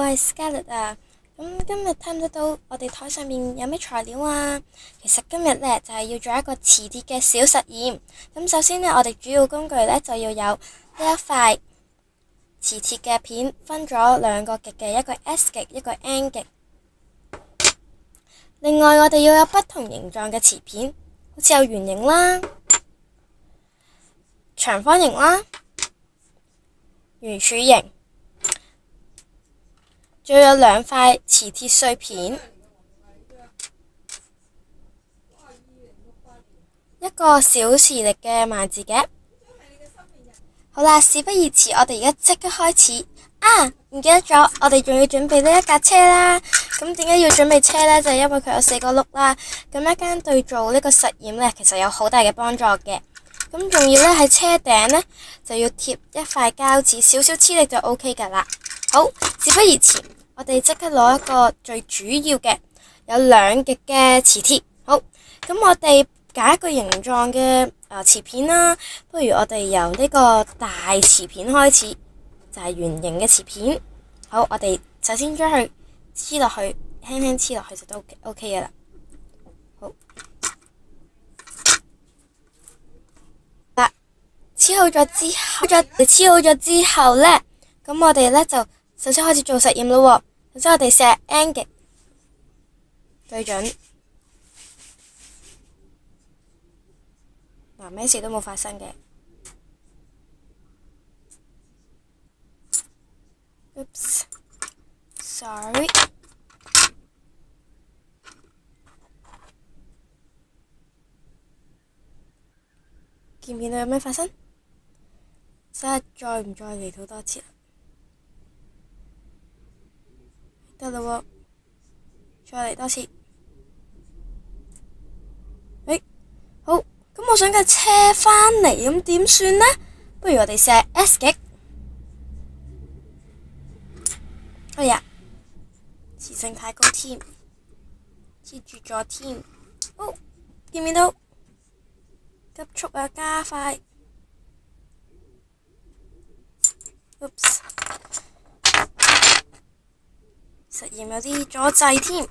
係 Scarlett 啊。咁今日睇唔睇到我哋台上面有咩材料啊？其實今日呢，就係要做一個磁鐵嘅小實驗。咁首先呢，我哋主要工具呢，就要有呢一塊磁鐵嘅片，分咗兩個極嘅，一個 S 極，一個 N 極。另外我哋要有不同形狀嘅磁片，好似有圓形啦、長方形啦、圓柱形，仲有兩塊磁鐵碎片，一個小磁力嘅萬字夾。好啦，事不宜遲，我哋而家即刻開始。唔記得咗，我哋仲要準備呢一架車啦。咁點解要準備車呢？就係因為佢有4個轆啦。咁一間對做呢個實驗呢，其實有好大嘅幫助嘅。咁仲要呢，喺車頂呢，就要貼一塊膠紙，少少黐力就 OK 噶啦。好，事不宜遲，我哋即刻攞一個最主要嘅有兩極嘅磁鐵。好，咁我哋揀一個形狀嘅磁片啦。不如我哋由呢個大磁片開始，就係圓形嘅磁片。好，我哋首先將佢黐落去，輕輕黐落去就都 OK 嘅啦。好，黐好咗之後呢，咁我哋呢就首先開始做實驗咯。首先我哋射 N 極對準，咩事都冇發生嘅。Oops, sorry。見唔見到有咩發生？睇下再唔再嚟到多次啦。得啦喎，再嚟多次。好，咁我想架車返嚟，咁點算呢？不如我哋射 S 極。哎呀，磁性太高添，黐住咗添。好，見唔見到？急速啊，加快。Oops， 實驗有啲阻滯添。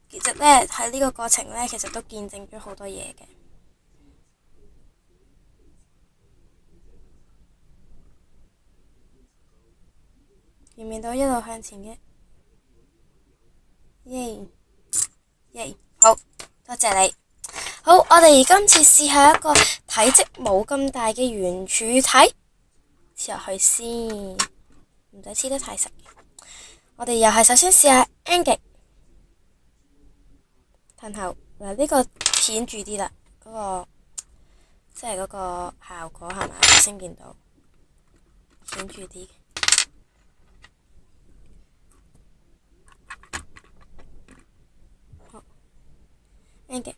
其實呢，喺呢個過程呢，其實都見證咗好多嘢嘅。見唔見到一路向前嘅？耶！好，多謝你。好，我哋今次試下一個體積冇咁大嘅圓柱體，黐落去先，唔使黐得太實。我哋又係首先試下 N 極，褪後嗱，呢個顯著啲啦，即係嗰個效果係咪先見到顯著啲？好 ，N 極。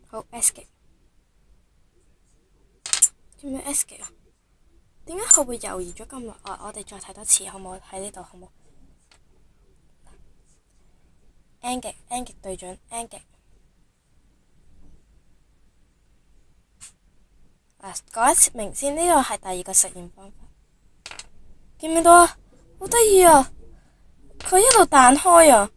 好 S 極，做咩 S 極啊？點解佢會猶豫咗咁耐？我哋再睇多次好唔好？喺呢度好唔好 ？N 極對準 N 極。講一次明先，呢個係第二個實驗方法。見唔見到啊？好得意啊！佢一路彈開啊！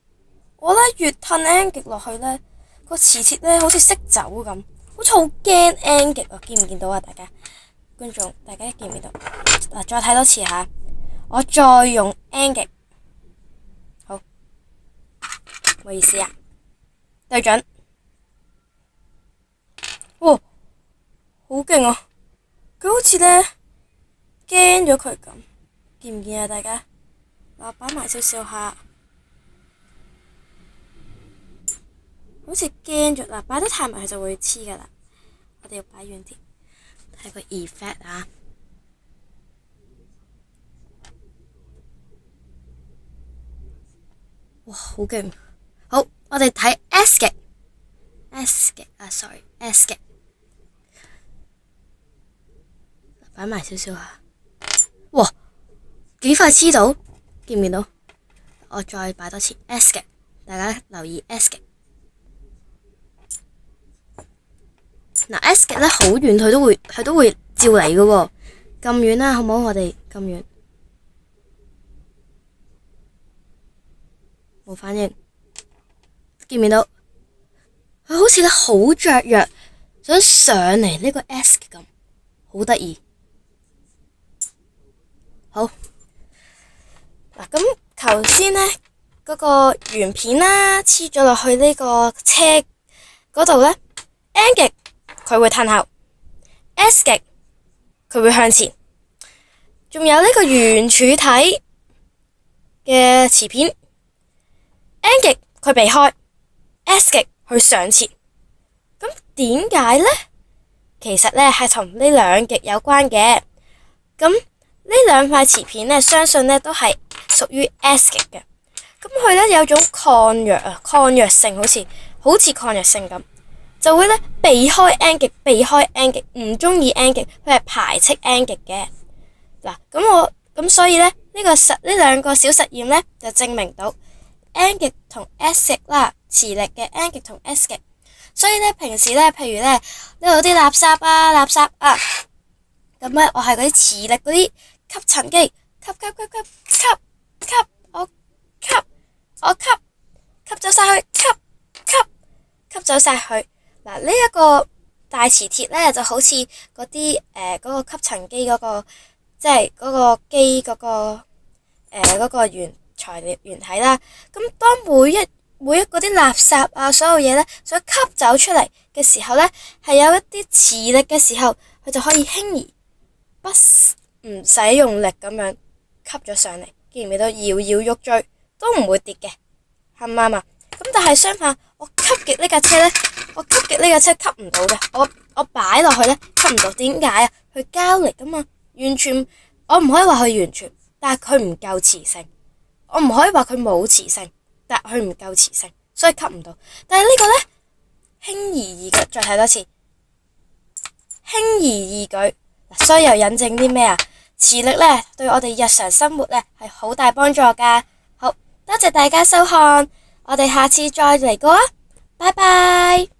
我呢越褪 N 極落去呢，個磁鐵呢好似識走咁，好似好驚 N 極啊！見唔見到啊？大家觀眾，大家見唔見到？再睇多次下，我再用 N 極，好，唔好意思啊，對準，哇，好勁啊！佢好似呢驚咗佢咁，見唔見啊？大家，我擺埋少少下。好似驚咗啦，擺得太埋佢就會黐噶啦。我哋要擺遠啲，睇個 effect 啊！哇，好勁！好，我哋睇 S 極，S 極，擺埋少少下。哇，幾快黐到，見唔見到？我再擺多次 S 極，大家留意 S 極。嗱 S 極咧好遠，佢都會照嚟嘅喎。咁遠啦，好唔好？我哋咁遠，冇反應，見唔見到？佢好似咧好雀躍，想上嚟呢個 S 極咁，好得意。好嗱，咁頭先呢嗰個圓片啦，黐咗落去呢個車嗰度呢 N 極佢會褪後 ，S 極佢會向前，仲有呢個圓柱體嘅磁片 N 極佢避開 ，S 極去上前。咁點解呢？其實呢係同呢兩極有關嘅。咁呢兩塊磁片呢，相信呢都係屬於 S 極嘅。咁佢呢有種抗弱性，好似抗弱性咁，就會呢避開 N 極，唔中意 N 極，佢係排斥 N 極嘅。嗱，咁所以呢，呢兩個小實驗呢，就證明到 N 極同 S 極啦，磁力嘅 N 極同 S 極。所以呢，平時呢，譬如呢呢度啲垃圾啊，咁呢，我係嗰啲磁力嗰啲吸塵機，吸，我吸走晒去，吸走晒去。嗱，呢一個大磁鐵呢，就好似嗰啲嗰個吸塵機嗰個，即係嗰個機嗰個嗰個材料原體啦。咁當每一嗰啲垃圾啊，所有嘢呢，想吸走出嚟嘅時候呢，係有一啲磁力嘅時候，佢就可以輕易唔使用力咁樣吸咗上嚟，見唔見到搖搖欲墜都唔會跌嘅，啱唔啱啊？咁但係相反，我吸極呢架車吸唔到嘅，我擺落去呢，吸唔到，點解啊？佢膠嚟噶嘛，完全我唔可以話佢完全，但係佢唔夠磁性，我唔可以話佢冇磁性，但係佢唔夠磁性，所以吸唔到。但係呢個呢，輕而易舉，再睇多次，輕而易舉。所以又引證啲咩啊？磁力呢，對我哋日常生活呢，係好大幫助噶。好，多謝大家收看，我哋下次再嚟過啊，拜拜。